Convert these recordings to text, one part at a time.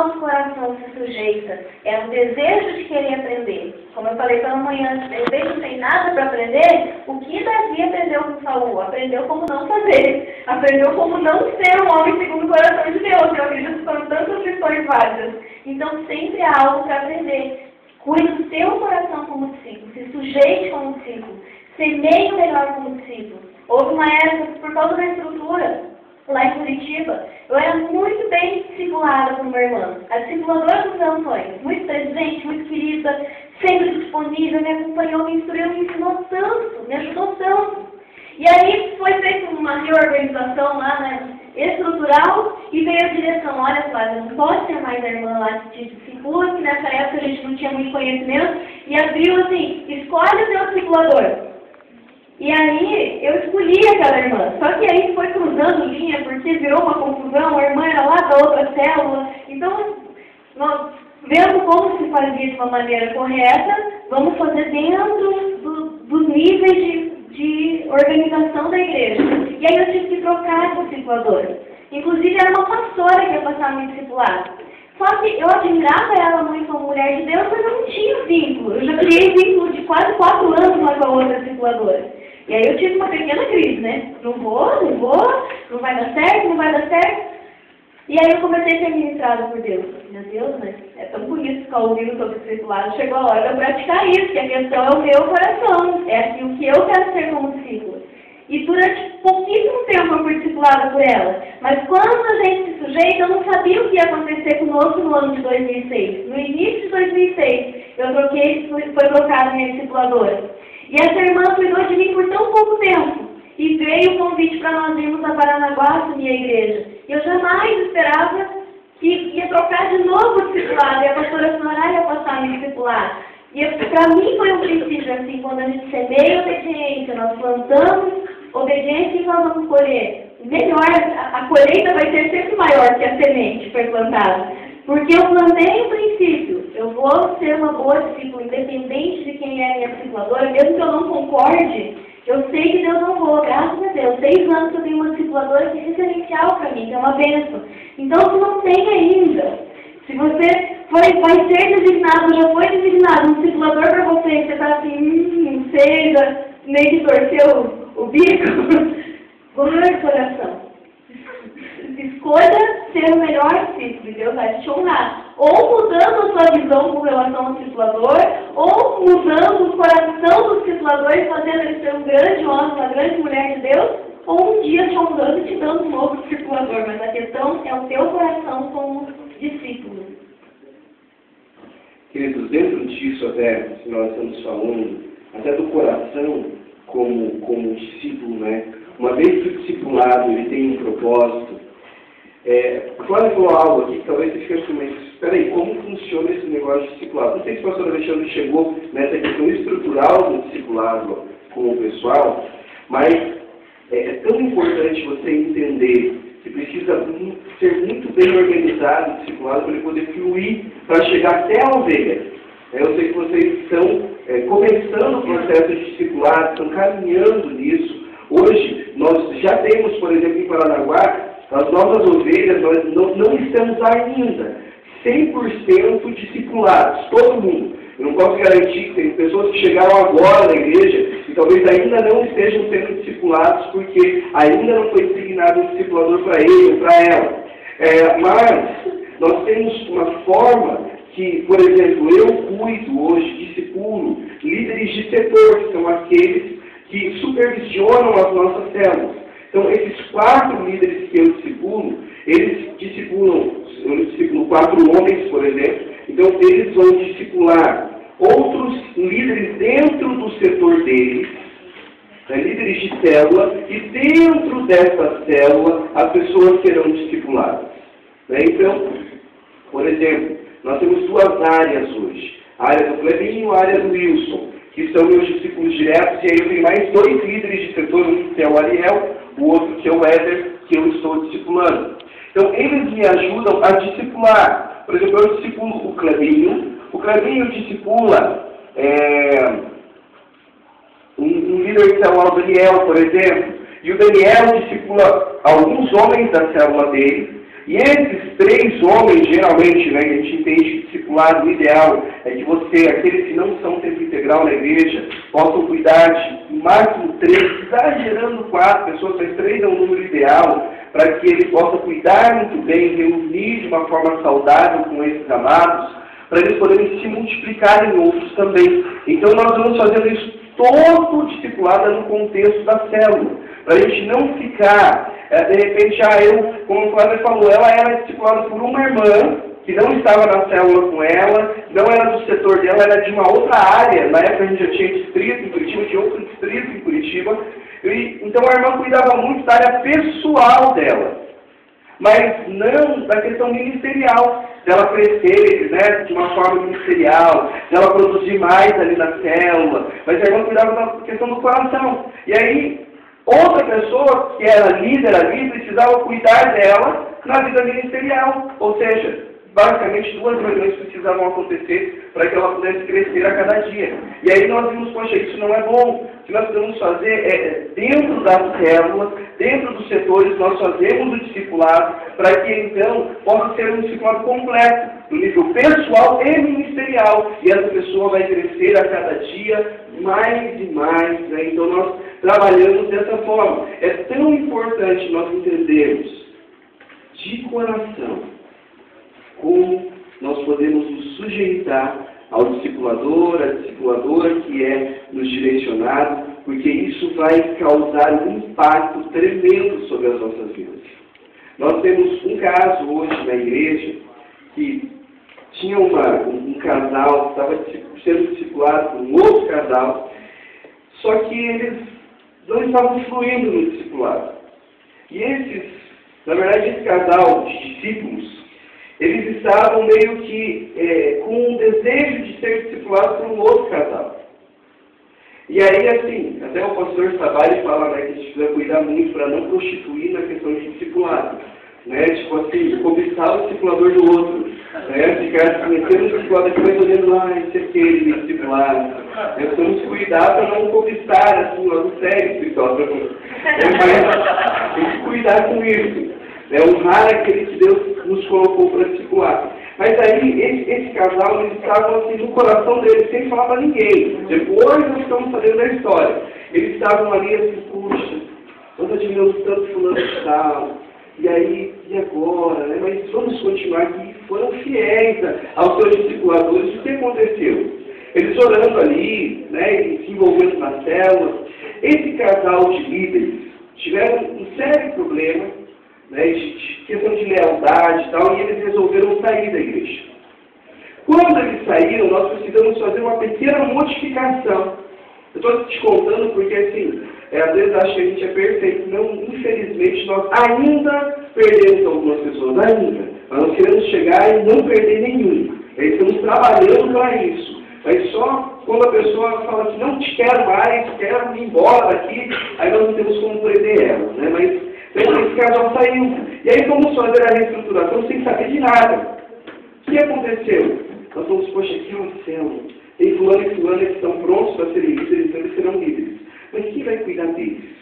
nosso coração se sujeita, é o desejo de querer aprender. Como eu falei pela manhã, de repente não tem nada para aprender, o que Davi aprendeu com Saul? Aprendeu como não fazer, aprendeu como não ser um homem segundo o coração de Deus. Eu acredito que foram tantas lições válidas. Então sempre há algo para aprender. Cuide do seu coração como discípulo, se sujeite como discípulo, semeie melhor como discípulo. Houve uma época, por causa da estrutura, lá em Curitiba, eu era muito bem discipulada por uma irmã, a discipuladora dos meus sonhos, muito presente, muito querida, sempre disponível, me acompanhou, me instruiu, me ensinou tanto, me ajudou tanto. E aí foi feita uma reorganização lá, né, estrutural, e veio a direção: olha, Flávia, não pode ter mais a irmã lá que te discipula, que nessa época a gente não tinha muito conhecimento, e abriu assim: escolhe o seu discipulador. E aí, eu escolhi aquela irmã. Só que aí foi cruzando linha, porque virou uma confusão, a irmã era lá da outra célula. Então, nós vendo como se fazia de uma maneira correta, vamos fazer dentro dos níveis de organização da igreja. E aí eu tive que trocar de discipuladora. Inclusive, era uma pastora que ia passar a me discipular. Só que eu admirava ela muito como mulher de Deus, mas eu não tinha vínculo. Eu já criei vínculo de quase 4 anos uma com a outra discipuladora. E aí eu tive uma pequena crise, né? Não vai dar certo. E aí eu comecei a ser ministrada por Deus. Meu Deus, mas é tão bonito ficar ouvindo sobre o discipulado. Chegou a hora de eu praticar isso, que a questão é o meu coração. É assim, o que eu quero ser como discípula. E durante pouquíssimo tempo eu fui discipulada por ela. Mas quando a gente se sujeita, eu não sabia o que ia acontecer conosco no ano de 2006. No início de 2006, foi trocada minha discipuladora. E essa irmã cuidou de mim por tão pouco tempo. E veio o convite para nós irmos a Paranaguá assumir a igreja. E eu jamais esperava que ia trocar de novo o discipulado. E a pastora Sonará ia passar a me discipular. E para mim foi um princípio assim: quando a gente semeia obediência, nós plantamos obediência e nós vamos colher. Melhor, a colheita vai ser sempre maior que a semente que foi plantada. Porque eu plantei um princípio: eu vou ser uma boa discípula, independente de quem é a minha discipuladora, mesmo que eu não concorde, eu sei que Deus não vou, graças a Deus. 6 anos que eu tenho uma discipuladora que é referencial para mim, que é uma bênção. Então, se não tem ainda, se você vai ser designado, já foi designado um discipulador para você, e você está assim, não sei, meio que torceu o bico, guarde o coração. Escolha ser o melhor discípulo, Deus vai te honrar. Ou mudando a sua visão com relação ao discipulador, ou mudando o coração do discipulador e fazendo ele ser um grande homem, uma grande mulher de Deus, ou um dia te honrando e te dando um novo discipulador. Mas a questão é o teu coração como discípulo. Queridos, dentro disso até, que nós estamos falando, até do coração como discípulo, né? Uma vez que o discipulado ele tem um propósito, o Flávio falou algo aqui que talvez você fique assim, mas espera aí, como funciona esse negócio de discipulado? Não sei se o pastor Alexandre chegou nessa questão estrutural do discipulado com o pessoal, mas é tão importante você entender que precisa ser muito bem organizado o discipulado para ele poder fluir, para chegar até a ovelha. Eu sei que vocês estão começando o processo de discipulado, estão caminhando nisso. Hoje, nós já temos, por exemplo, em Paranaguá, as nossas ovelhas, nós não estamos ainda 100% discipulados, todo mundo. Eu não posso garantir que tem pessoas que chegaram agora na igreja e talvez ainda não estejam sendo discipulados porque ainda não foi designado um discipulador para ele ou para ela. Mas nós temos uma forma que, por exemplo, eu cuido hoje, discipulo líderes de setor, que são aqueles que supervisionam as nossas células. Então, esses 4 líderes que eu discipulo, eu discipulo 4 homens, por exemplo, então eles vão discipular outros líderes dentro do setor deles, líderes de célula, e dentro dessa célula as pessoas serão discipuladas. Então, por exemplo, nós temos 2 áreas hoje, a área do Clebinho e a área do Wilson, que são meus discípulos diretos, e aí eu tenho mais 2 líderes de setor, um que é o Ariel, o outro que é o Éder, que eu estou discipulando. Então, eles me ajudam a discipular. Por exemplo, eu discipulo o Clebinho discipula um líder que é o Daniel, por exemplo, e o Daniel discipula alguns homens da célula dele, E esses 3 homens, geralmente, né, que a gente entende que o discipulado ideal é que aqueles que não são tempo integral na igreja, possam cuidar de no máximo 3, exagerando 4 pessoas, mas 3 é um número ideal, para que ele possa cuidar muito bem, reunir de uma forma saudável com esses amados, para eles poderem se multiplicar em outros também. Então nós vamos fazendo isso todo o discipulado no contexto da célula, para a gente não ficar, de repente, como o Flávio falou, ela era discipulada por uma irmã, que não estava na célula com ela, não era do setor dela, era de uma outra área. Na época a gente já tinha distrito em Curitiba, tinha outro distrito em Curitiba. Então a irmã cuidava muito da área pessoal dela, mas não da questão ministerial, dela crescer, né, de uma forma ministerial, dela produzir mais ali na célula, mas a irmã cuidava da questão do coração. E aí, outra pessoa que era líder ali precisava cuidar dela na vida ministerial, ou seja, basicamente 2 reuniões precisavam acontecer para que ela pudesse crescer a cada dia. E aí nós vimos, poxa, isso não é bom. O que nós podemos fazer é, dentro das células, dentro dos setores, nós fazemos o discipulado para que então possa ser um discipulado completo, no nível pessoal e ministerial. E essa pessoa vai crescer a cada dia mais e mais, né? Então nós trabalhamos dessa forma. É tão importante nós entendermos de coração como nós podemos nos sujeitar ao discipulador, à discipuladora que é nos direcionado, porque isso vai causar um impacto tremendo sobre as nossas vidas. Nós temos um caso hoje na igreja que tinha um casal que estava sendo discipulado por um outro casal, só que eles não estavam fluindo no discipulado. E na verdade, esse casal de discípulos, eles estavam meio que com um desejo de ser discipulados por um outro casal. E aí, assim, até o pastor Sabari fala, né, que a gente precisa cuidar muito para não prostituir na questão de discipulado. Né? Tipo assim, cobiçar o discipulador do outro. Né? Ficar conhecendo o discipulador depois olhando lá, esse aqui, ele me discipular. Nós temos que cuidar para não cobiçar, assim, logo sério, espiritual. Mas tem que cuidar com isso. Honrar aquele que Deus nos colocou para discipular. Mas aí, esse casal, eles estavam assim no coração deles, sem falar para ninguém. Depois nós estamos sabendo da história. Eles estavam ali assim, puxa, nós admiramos tanto fulano de tal. E aí, e agora? Né? Mas vamos continuar aqui. Foram fiéis aos seus discipuladores. O que aconteceu? Eles orando ali, né, e se envolvendo na célula. Esse casal de líderes tiveram um sério problema, né, de questão de lealdade e tal, e eles resolveram sair da igreja. Quando eles saíram, nós precisamos fazer uma pequena modificação. Eu estou te contando porque, assim, às vezes acho que a gente é perfeito. Não, infelizmente, nós ainda perdemos algumas pessoas, ainda. Mas nós queremos chegar e não perder nenhum. Estamos trabalhando para isso. Mas só quando a pessoa fala assim, não te quero mais, quero ir embora daqui, aí nós não temos como prender ela, né? Mas esse casal saiu. E aí vamos fazer a reestruturação sem saber de nada. O que aconteceu? Nós vamos, poxa, aqui é uma célula. Tem fulano e fulana que estão prontos para serem líderes, então eles serão líderes. Mas quem vai cuidar deles?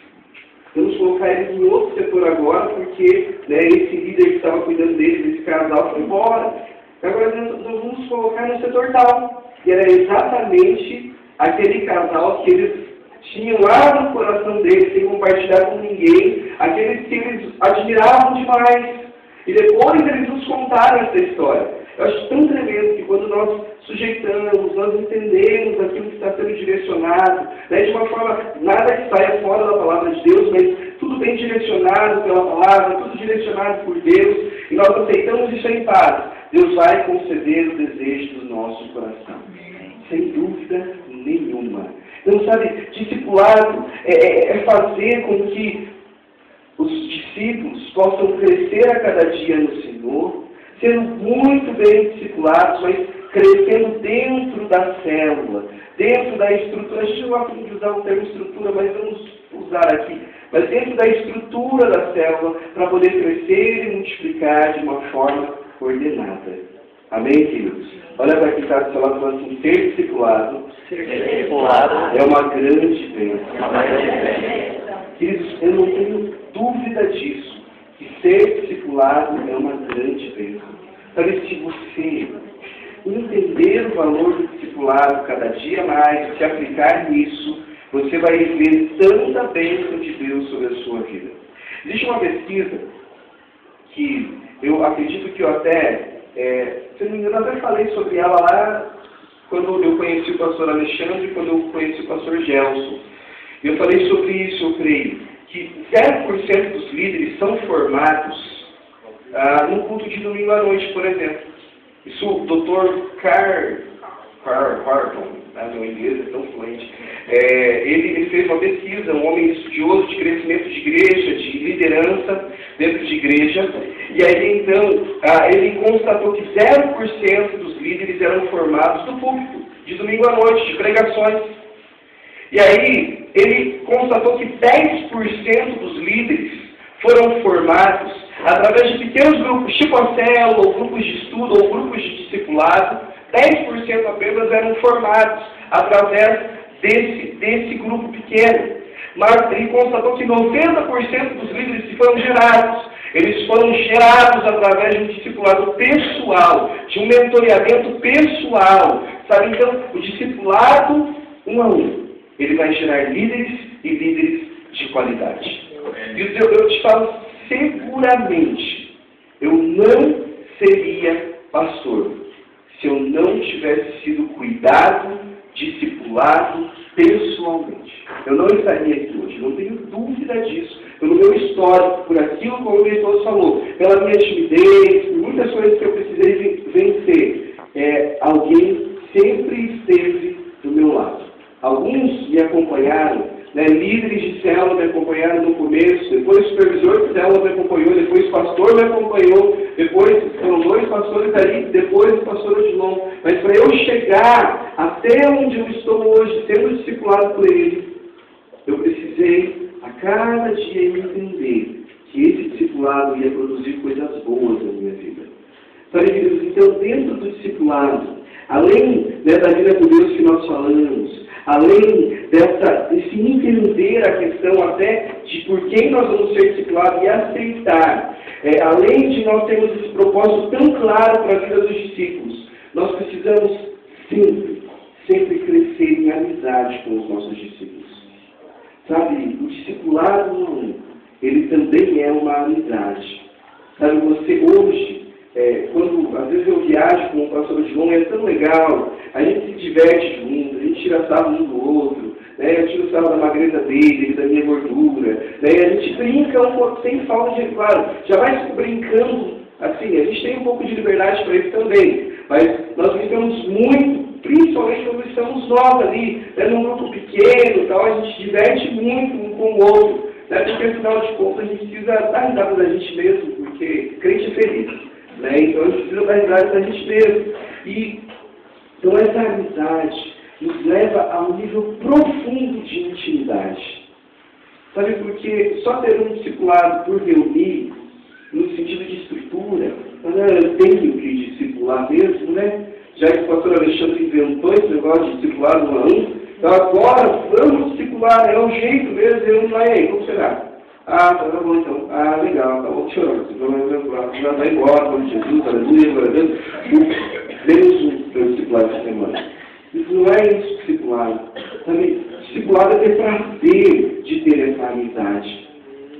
Vamos colocar eles em outro setor agora, porque, né, esse líder que estava cuidando deles, esse casal, foi embora. Agora nós vamos colocar no setor tal. E era exatamente aquele casal que eles tinham lá no coração deles, sem compartilhar com ninguém, aqueles que eles admiravam demais. E depois eles nos contaram essa história. Eu acho tão tremendo que quando nós sujeitamos, nós entendemos aquilo que está sendo direcionado, né, de uma forma, nada que saia fora da palavra de Deus, mas tudo bem direcionado pela palavra, tudo direcionado por Deus, e nós aceitamos isso em paz. Deus vai conceder o desejo do nosso coração. Sem dúvida nenhuma. Então, sabe, discipulado é fazer com que os discípulos possam crescer a cada dia no Senhor, sendo muito bem discipulados, mas crescendo dentro da célula, dentro da estrutura. A gente não gosta de usar o termo estrutura, mas vamos usar aqui. Mas dentro da estrutura da célula, para poder crescer e multiplicar de uma forma ordenada. Amém, queridos? Olha para quem está do seu lado e fala assim, ser discipulado é uma grande bênção. Queridos, eu não tenho dúvida disso. que ser discipulado é uma grande bênção. Sabe, se você entender o valor do discipulado cada dia mais, se aplicar nisso, você vai ver tanta bênção de Deus sobre a sua vida. Existe uma pesquisa que eu acredito que eu até, se não me engano, até falei sobre ela lá quando eu conheci o pastor Alexandre e quando eu conheci o pastor Gelson. Eu falei sobre isso, eu creio, que 0% dos líderes são formados num culto de domingo à noite, por exemplo. Isso o Dr. Carlton, meu inglês é tão fluente, ele fez uma pesquisa, um homem estudioso de crescimento de igreja, de liderança dentro de igreja, e aí então ele constatou que 0% dos líderes eram formados do púlpito, de domingo à noite, de pregações. E aí ele constatou que 10% dos líderes foram formados através de pequenos grupos, tipo a célula, ou grupos de estudo, ou grupos de discipulado. 10% apenas eram formados através desse grupo pequeno. Mas ele constatou que 90% dos líderes que foram gerados, eles foram gerados através de um discipulado pessoal, de um mentoreamento pessoal. Sabe, então, o discipulado, 1 a 1, ele vai gerar líderes e líderes de qualidade. E eu te falo seguramente, eu não seria pastor se eu não tivesse sido cuidado, discipulado pessoalmente. Eu não estaria aqui hoje, não tenho dúvida disso. Pelo meu histórico, por aquilo como o Heitor falou, pela minha timidez, por muitas coisas que eu precisei vencer, alguém sempre esteve do meu lado. Alguns me acompanharam, líderes de célula me acompanharam no começo, depois o supervisor de célula me acompanhou, depois o pastor me acompanhou, depois foram 2 pastores ali, depois o pastor Odilon. Mas para eu chegar até onde eu estou hoje, sendo discipulado por ele, eu precisei a cada dia entender que esse discipulado ia produzir coisas boas na minha vida. Sabe, queridos, então dentro do discipulado, além da vida com Deus que nós falamos, além desse entender a questão até de por quem nós vamos ser discipulados e aceitar, além de nós termos esse propósito tão claro para a vida dos discípulos, nós precisamos sempre crescer em amizade com os nossos discípulos. Sabe, o discipulado, ele também é uma amizade. Sabe, você hoje, quando às vezes eu viajo com o pastor João, é tão legal, a gente se diverte junto, a gente tira sarro um do outro, eu tiro sarro da magreza dele, da minha gordura, a gente brinca um pouco sem falta de, claro, já vai brincando, assim, a gente tem um pouco de liberdade para isso também, mas nós brincamos muito, principalmente quando estamos nós ali, num grupo pequeno e tal, a gente se diverte muito um com o outro, porque afinal de contas a gente precisa dar risada da gente mesmo, porque crente é feliz. Então a gente precisa dar risada da gente mesmo. E então essa amizade nos leva a um nível profundo de intimidade. Sabe, porque só ter um discipulado por reunir, no sentido de estrutura, eu tenho que discipular mesmo, já que o pastor Alexandre inventou esse negócio de discipulado 1 a 1, então agora vamos discipular, é um jeito mesmo, eu não aí, como será? Tá bom então. Legal, tá bom, senhor. Já vai embora, como Jesus, aleluia, glória a Deus. Menos um discipulado de semana. Isso não é isso, discipulado. Sabe, discipulado é ter prazer de ter essa amizade.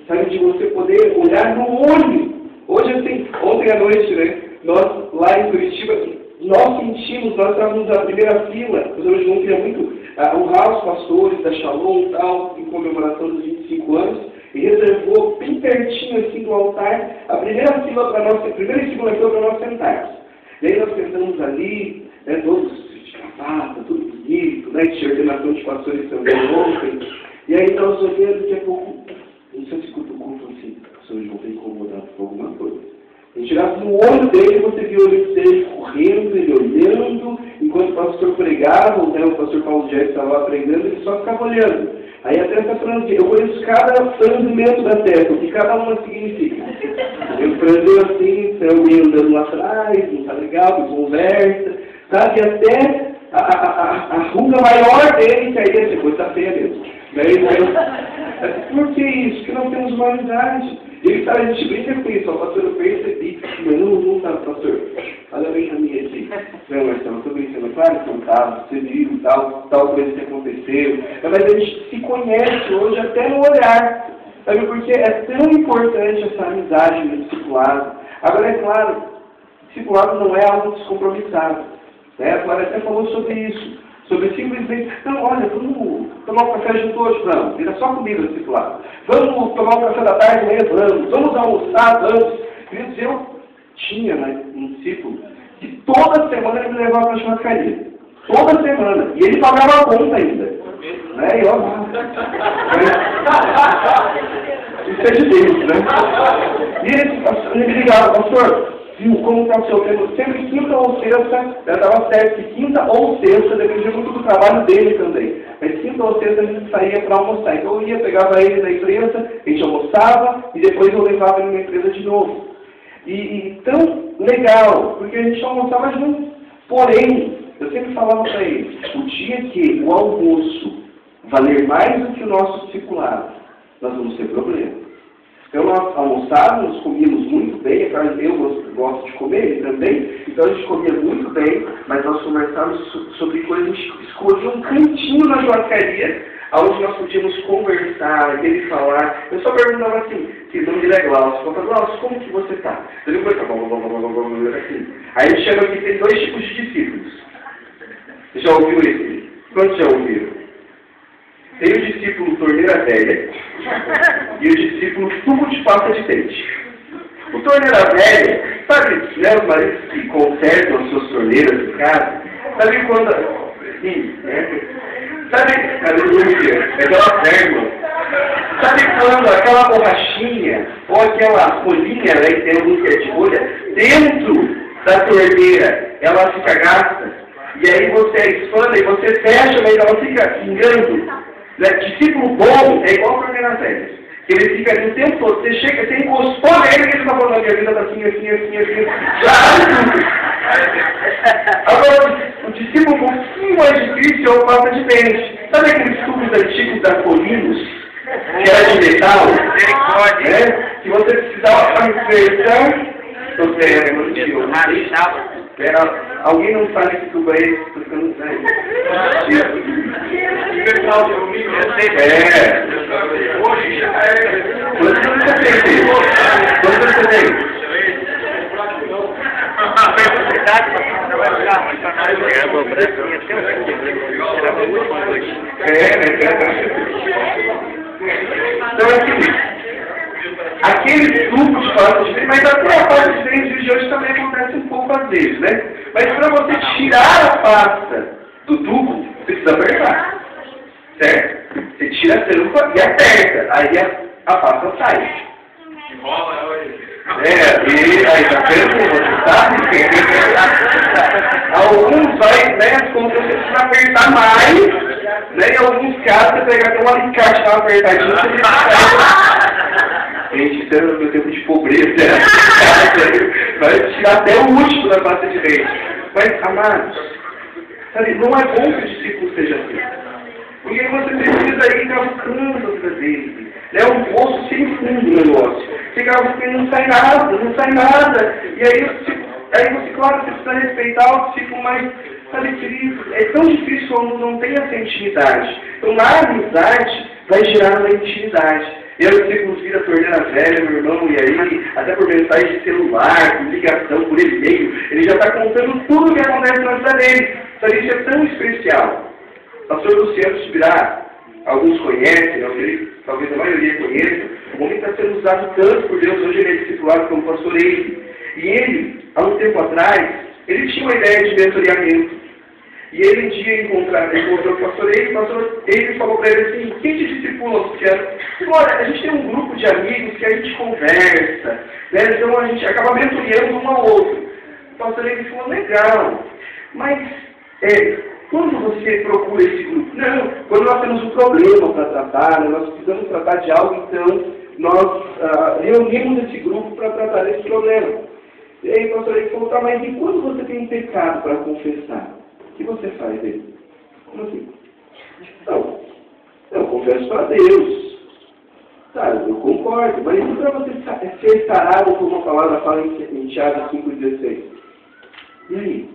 Sabe, de você poder olhar no olho. Hoje, assim, ontem à noite, nós lá em Curitiba, nós estávamos na primeira fila, mas hoje não queria muito honrar os pastores da Shalom e tal, em comemoração dos 25 anos. E reservou bem pertinho assim do altar a primeira fila para nós, a primeira e segunda fila para nós sentarmos. E aí nós sentamos ali, todos de gravata, tudo bonito, de ordenação de pastores também ontem. E aí nós olhando, daqui a pouco, não sei se escuta o culto assim, o senhor João está incomodado com alguma coisa. A gente olhava no olho dele, você viu o olho dele correndo, ele olhando, enquanto o pastor pregava, o pastor Paulo Jé estava lá pregando, ele só ficava olhando. Aí até está falando assim, eu conheço cada frangimento da terra, o que cada uma significa. Eu franzio assim, eu ia andando lá atrás, não está legal, conversa, sabe? Até a ruga maior dele, que aí essa coisa está feia mesmo. Por que isso? Porque nós temos uma amizade. Ele sabe, a gente brinca com isso, ó, pastor, eu percebi, mas não tá, pastor, olha bem a minha aqui. Não, Marcelo, eu estou brincando, claro que não estava, você viu, tal coisa que aconteceu, mas a gente se conhece hoje até no olhar, sabe, porque é tão importante essa amizade no discipulado. Agora, é claro, discipulado não é algo descompromissado, né? A Clara até falou sobre isso, sobre simplesmente, não, olha, vamos tomar um café junto hoje, vamos, era só comida no discipulado. Vamos tomar um café da tarde, amanhã, vamos almoçar, vamos. Queridos, eu tinha, né, um discípulo que toda semana ele me levava para a churrascaria. Toda semana. E ele pagava a conta ainda. Né? E ó, isso é de Deus, né? E ele me ligava, pastor, viu como está o seu tempo? Sempre quinta ou sexta, eu estava certo que quinta ou sexta, dependia muito do trabalho dele também. Mas quinta ou sexta a gente saía para almoçar. Então eu ia, pegava ele na empresa, a gente almoçava e depois eu levava ele na empresa de novo. E tão legal, porque a gente almoçava junto. Porém, eu sempre falava para ele, o dia que o almoço valer mais do que o nosso discipulado, nós vamos ter problema. Então nós almoçávamos, comíamos muito bem, eu gosto de comer, ele também, então a gente comia muito bem, mas nós conversávamos sobre coisas, a gente escolhia um cantinho na churrascaria, onde nós podíamos conversar, ele falar. Eu só perguntava assim, que o nome dele é Glaucio, eu falava, Glaucio, como que você está? Ele falou, assim. Aí ele chama aqui, tem 2 tipos de discípulos. Você já ouviu esse? Quantos já ouviram? Tem o discípulo torneira velha e o discípulo tubo de pasta de dente. O torneira velha, sabe, né, os maridos que consertam as suas torneiras em casa, sabe quando... Sim, né? Sabe, aleluia, aquela vérgula. Sabe quando aquela borrachinha ou aquela folhinha, né, que tem algum que é de folha, dentro da torneira, ela fica gasta, e aí você expande e você fecha, mas ela fica pingando. Discípulo bom é igual a torneira velha. Ele fica ali o tempo todo. Você chega, você encostou nele, ele está falando, a minha vida está assim. Já agora, o discípulo um pouquinho mais difícil é o pasta de dente. Sabe aqueles tubos antigos da Colinos, que era de metal? Né? Que você precisava para inserção. Alguém não sabe que tubo é esse? Porque eu não sei. Hoje já é. Quanto você tem? Então, assim, aquele tubo de pasta de dente, mas até a pasta de dente de hoje também acontece um pouco às vezes, né? Mas para você tirar a pasta do tubo, você precisa apertar. Certo? Você tira a tampa e aperta. Aí a pasta sai. Enrola hoje. E aí tá vendo? Você sabe? Alguns vai, né? Como você precisa apertar mais, né? Em alguns casos você pega até um alicate, dá uma apertadinha, você gente, isso é no meu tempo de pobreza, vai tirar até o último da pasta de dente. Mas, amados, sabe, não é bom que o discípulo seja assim. Porque você precisa ir cavucando a vida dele. É um poço sem fundo o negócio. Você cavuca e não sai nada. E aí você, claro, você precisa respeitar o discípulo, mas, sabe, querido, é tão difícil quando não tem essa intimidade. Então, na amizade, vai gerar uma intimidade. E aí o discípulo vira a torneira velha, meu irmão, e aí, até por mensagem de celular, por ligação, por e-mail, ele já está contando tudo o que acontece na vida dele. Sabe, isso é tão especial. Pastor Luciano Subirá, alguns conhecem, talvez a maioria conheça, o homem está sendo usado tanto por Deus, hoje ele é discipulado como pastor Eire. E ele, há um tempo atrás, ele tinha uma ideia de mentoreamento. E ele um dia encontrou o pastor Eire, o pastor Eire falou para ele assim, quem te discipula, Luciano? Olha, a gente tem um grupo de amigos que a gente conversa, né? Então a gente acaba mentoreando um ao outro. O pastor Eire falou, legal, mas quando você procura esse grupo? Não, quando nós temos um problema para tratar, né, nós precisamos tratar de algo, então nós reunimos esse grupo para tratar desse problema. E aí o pastor falou, tá, mas e quando você tem um pecado para confessar? O que você faz aí? Como assim? Não, eu confesso para Deus. Tá, eu concordo, mas e para você ser sarado, como a palavra fala em Tiago 5,16? E aí?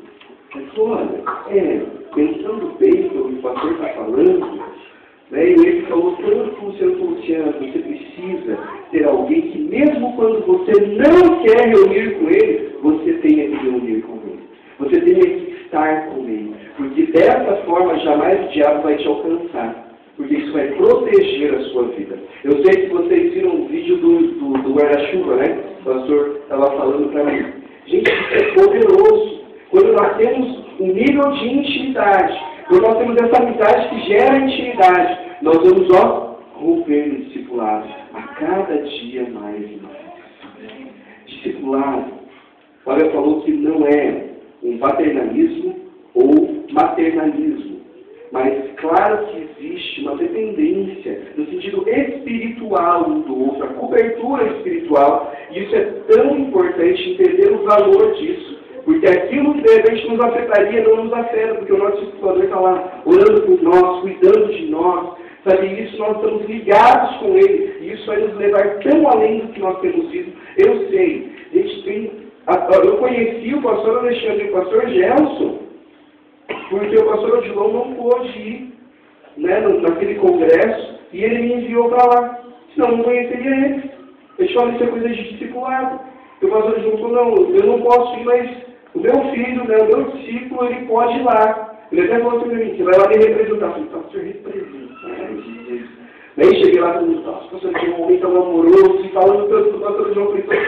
Ele falou, olha, pensando bem sobre o que o pastor está falando, né, e ele falou tanto com o seu Luciano, você precisa ter alguém que mesmo quando você não quer reunir com ele, você tenha que reunir com ele. Você tenha que estar com ele. Porque dessa forma jamais o diabo vai te alcançar. Porque isso vai proteger a sua vida. Eu sei que vocês viram um vídeo do guarda-chuva, né? O pastor estava falando para mim. Gente, isso é poderoso. Quando nós temos um nível de intimidade, quando nós temos essa amizade que gera intimidade, nós vamos, romper no discipulado a cada dia mais e mais. Discipulado, Olha, falou que não é um paternalismo ou maternalismo. Mas claro que existe uma dependência no sentido espiritual um do outro, a cobertura espiritual. E isso é tão importante entender o valor disso. Porque aquilo que de repente nos afetaria não nos afeta, porque o nosso discipulador está lá orando por nós, cuidando de nós. Sabe, isso nós estamos ligados com ele. E isso vai nos levar tão além do que nós temos visto. Eu sei, eu conheci o pastor Alexandre e o pastor Gelson, porque o pastor Odilon não pôde ir, né, naquele congresso, e ele me enviou para lá. Senão eu não conheceria ele. Eu te falo, isso é coisa de discipulado. E o pastor Odilon falou, não, eu não posso ir, mas o meu filho, né, o meu discípulo, ele pode ir lá. Ele até falou para mim, você vai lá me representar. Eu falei, pastor, representa. Aí cheguei lá e falei, nossa, pastor, tinha um homem tão amoroso, e falando tanto do pastor Odilon, eu falei,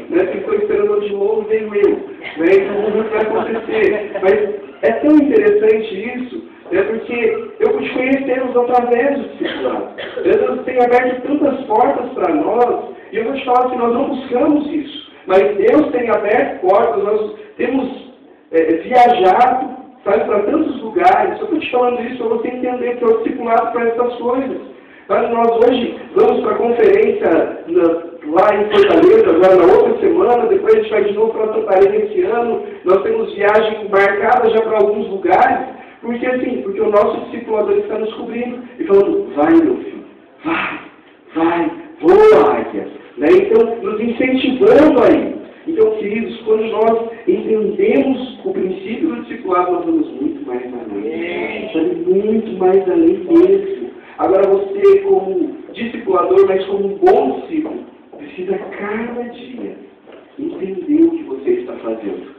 né, ficou esperando o Odilon, veio eu. Né, então não vai acontecer. Mas é tão interessante isso, né, porque eu pude conhecê-los através do discipulado. Deus tem aberto tantas portas para nós, e eu vou te falar que nós não buscamos isso. Mas Deus tem aberto portas, nós temos viajado, sabe, para tantos lugares. Eu estou te falando isso para você entender que é o discipulado para essas coisas. Mas nós hoje vamos para a conferência lá em Fortaleza, agora na outra semana, depois a gente vai de novo para Santarém esse ano. Nós temos viagem marcada já para alguns lugares, porque o nosso discipulador está nos cobrindo e falando, vai meu filho, vai, voa, águia. Né? Então, nos incentivando aí. Então, queridos, quando nós entendemos o princípio do discipulado, nós vamos muito mais além. Sabe, muito mais além mesmo. Agora, você, como discipulador, mas como um bom discípulo, precisa cada dia entender o que você está fazendo.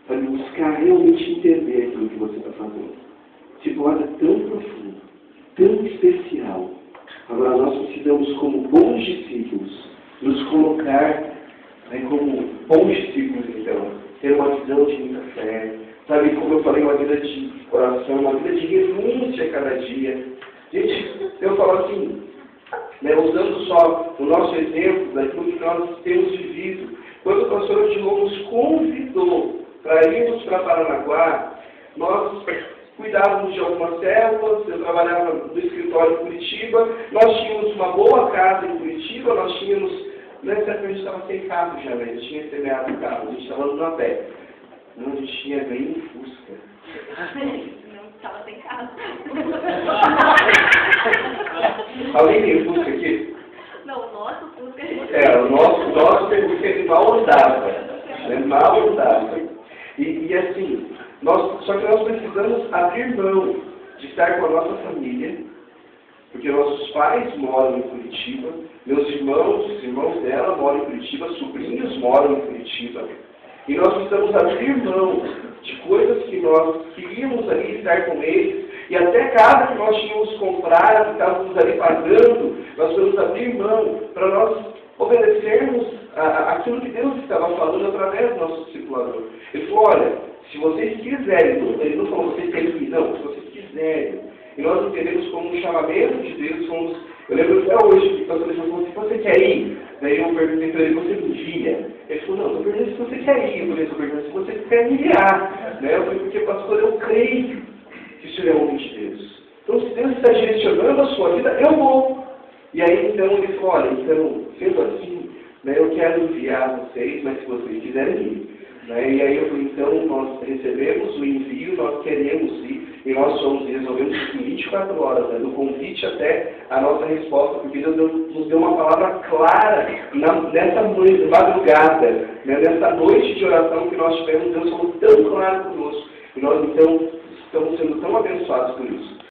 Para buscar realmente entender aquilo que você está fazendo. Discipulado é tão profundo, tão especial. Agora, nós precisamos, como bons discípulos, nos colocar como bons discípulos, então, ter uma visão de muita fé, sabe, como eu falei, uma vida de oração, uma vida de renúncia a cada dia. Gente, eu falo assim, né, usando só o nosso exemplo daquilo que nós temos vivido, quando o pastor Odilon nos convidou para irmos para Paranaguá, nós cuidávamos de algumas células, eu trabalhava no escritório em Curitiba, nós tínhamos uma boa casa em Curitiba, nós tínhamos, nessa época a gente estava sem carro já, né? A gente tinha semeado o carro, a gente estava andando a pé. Não, a gente tinha bem um Fusca. Não estava sem carro. Alguém tem Fusca aqui? Não, o nosso Fusca a gente... O nosso tem Fusca que mal andava. Né? Mal andava. E assim, só que nós precisamos abrir mão de estar com a nossa família, porque nossos pais moram em Curitiba, meus irmãos, os irmãos dela moram em Curitiba, sobrinhos moram em Curitiba, e nós precisamos abrir mão de coisas que nós queríamos ali estar com eles, e até casa que nós tínhamos comprado, que estávamos ali pagando, nós precisamos abrir mão para nós obedecermos aquilo que Deus estava falando através do nosso discipulador. Ele falou, olha, se vocês quiserem, ele não falou vocês têm que ir, não, se vocês quiserem, e nós entendemos como um chamamento de Deus, eu lembro até hoje que o pastor falou, se você quer ir, daí eu perguntei para ele, você envia? Ele falou, não, eu perguntei se você quer ir, eu perguntei se você quer enviar, né? Eu falei, porque pastor, eu creio que o Senhor é homem de Deus. Então, se Deus está direcionando a sua vida, eu vou. E aí, então, ele falou, olha, então, sendo assim, né, eu quero enviar vocês, mas se vocês quiserem ir. Né? E aí eu falei, então, nós recebemos o envio, nós queremos ir, e nós fomos e resolvemos isso em 24 horas, né? Do convite até a nossa resposta, porque Deus nos deu uma palavra clara nessa madrugada, né? Nessa noite de oração que nós tivemos, Deus falou tão claro conosco, e nós então estamos sendo